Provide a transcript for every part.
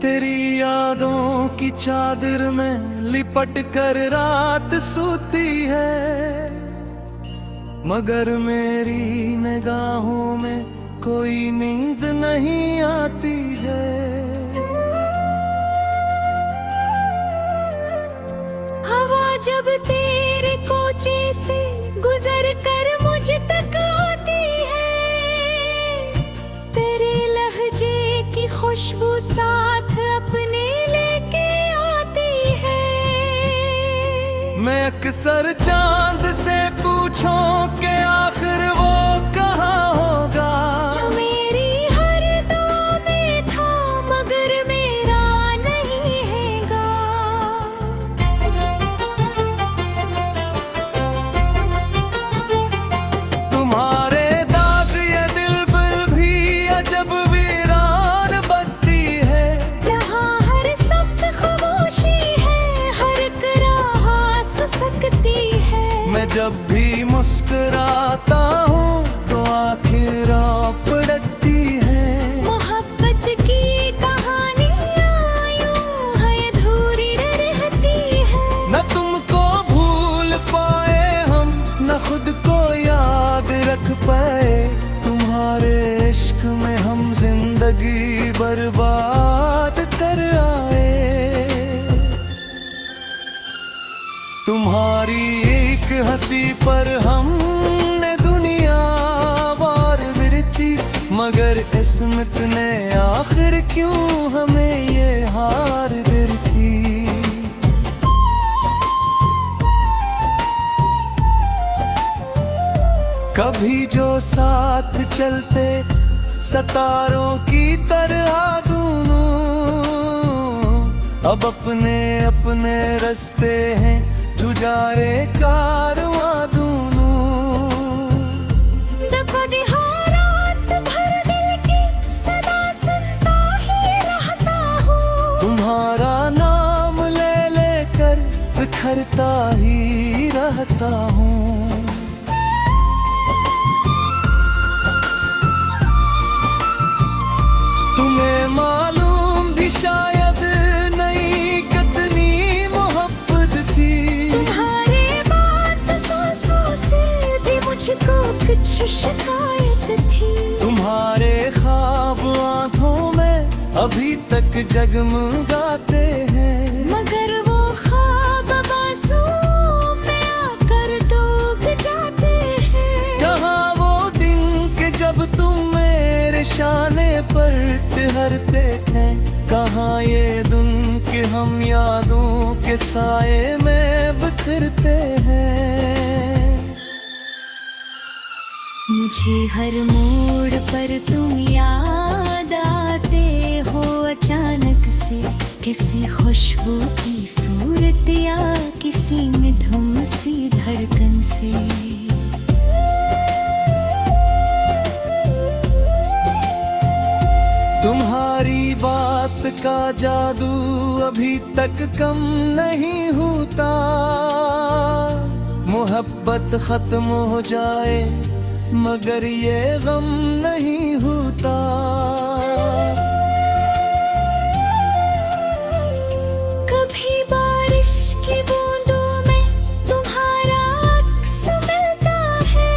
तेरी यादों की चादर में लिपट कर रात सोती है, मगर मेरी निगाहों में कोई नींद नहीं आती है। हवा जब तेरे कोचे से गुजर कर मुझ तक आती है, तेरे लहजे की खुशबू साथ अपने लेके आती है। मैं अक्सर चांद से पूछूं कि आखिर वो कहाँ होगा, जो मेरी हर दुआ में था मगर मेरा नहीं हैगा। तुम्हारे दाग ये दिल पर भी अजब वीरान बसती है, जहाँ हर सख्त खामोशी है हर एक राह सकती है। मैं जब भी मुस्कुराता हूँ तो आखिर पड़ती है। मोहब्बत की कहानियाँ यूं है अधूरी रहती है। न तुमको भूल पाए हम, न खुद को याद रख पाए, तुम्हारे इश्क में हम जिंदगी बर्बाद कर आए। तुम्हारी एक हंसी पर हमने दुनिया वार बिरती, मगर किस्मत ने आखिर क्यों हमें ये हार दिरती। कभी जो साथ चलते सितारों की तरह दोनों, अब अपने अपने रास्ते हैं जुझारे कारवां दोनों। रात भर दिल की सदा सुनता ही रहता हूँ, तुम्हारा नाम ले लेकर बिखरता ही रहता हूँ। तुम्हें मालूम भी शायद नहीं कितनी मोहब्बत थी, तुम्हारे बात सांसों से भी मुझको कुछ शिकायत थी। तुम्हारे ख्वाब आंखों में अभी तक जगमगाते हैं, मगर वो ख्वाब मासूम में आकर डूब जाते हैं। कहाँ वो दिन के जब तुम मेरे शाने पर ठहरते थे, कहाँ ये दिन के हम यादों के साए में बिखरते हैं। मुझे हर मोड़ पर तुम याद आते हो अचानक से, किसी खुशबू की सूरत या किसी मधुम सी धड़कन से। तुम्हारी बात का जादू अभी तक कम नहीं होता, मोहब्बत खत्म हो जाए मगर ये गम नहीं होता। कभी बारिश की बूंदों में तुम्हारा अक्स मिलता है,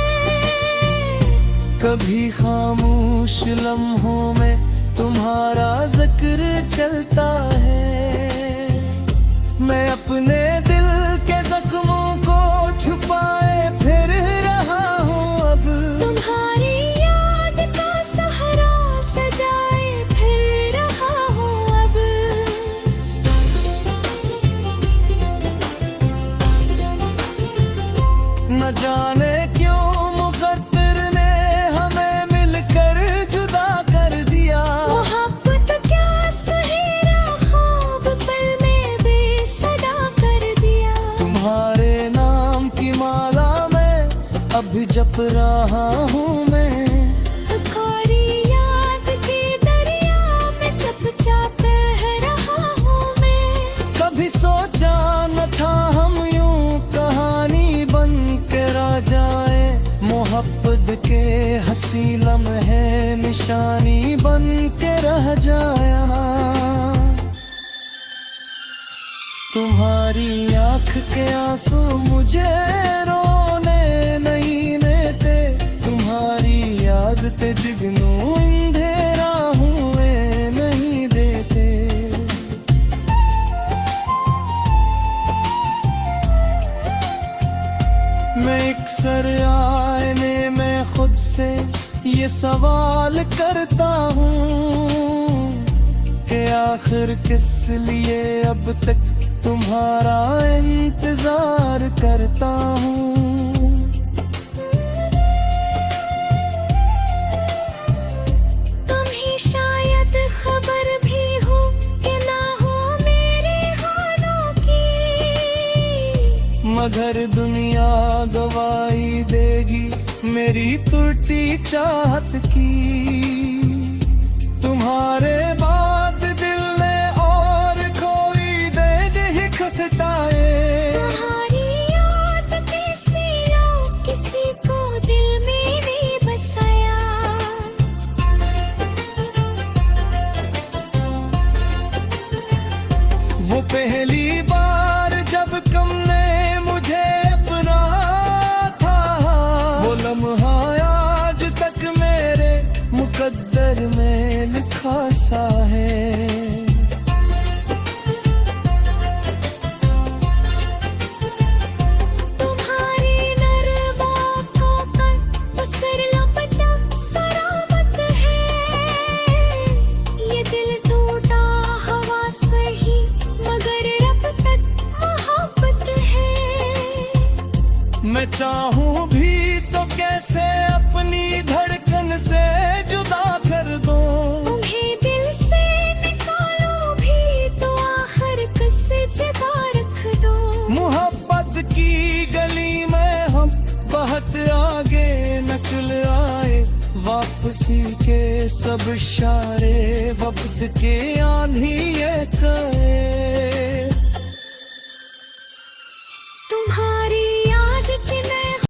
कभी खामोश लम्हों में तुम्हारा जिक्र चलता है। मैं अपने दिल के जख्मों को छुपाए फिर रहा हूँ, अब तुम्हारी याद का सहारा सजाए फिर रहा हूँ अब। न जाने क्यों मुकद्दर ने हमें मिलकर जुदा कर दिया। मोहब्बत क्या सुहेरा ख्वाब पल में बेसदा कर दिया। तुम्हारे नाम की माला में अब जप रहा हूँ मैं, पुकारी याद के दरिया में चुपचाप बह रहा हूँ मैं। कभी सोचा न था हम यूं कहानी बन के रह जाए, मोहब्बत के हंसी लम्हे निशानी बन के रह जाया। तुम्हारी आँख के आंसू मुझे रोने नहीं देते, तुम्हारी याद ते जिगनू अंधेरा हुए नहीं देते। मैं अक्सर आईने में खुद से ये सवाल करता हूँ कि आखिर किस लिए अब तक तुम्हारा इंतजार करता हूँ। तुम्हें शायद खबर भी हो कि ना हो मेरे हालों की, मगर दुनिया गवाही देगी मेरी टूटी चाहत की। तुम्हारे बाद दिल ने और कोई देख ही खटकाए, तुम्हारी याद कैसी लाऊं, किसी को दिल में नहीं बसाया। वो पहली बार जब तुमने मुझे अपना था, वो लम्हा आज तक मेरे मुकद्दर में लिखा सा है। तुम्हारी नरबाकों पर पसर लपटा सरामत है, ये दिल टूटा हवा सही मगर रब तक मोहब्बत है। मैं चाहूं भी तो कैसे अपनी धड़कन से जुदा कर दूं, तुम्हें दिल से निकालो भी तो आखिर किससे जगह रख दो। मोहब्बत की गली में हम बहुत आगे निकल आए, वापसी के सब इशारे वक्त के आंधी ये कहे।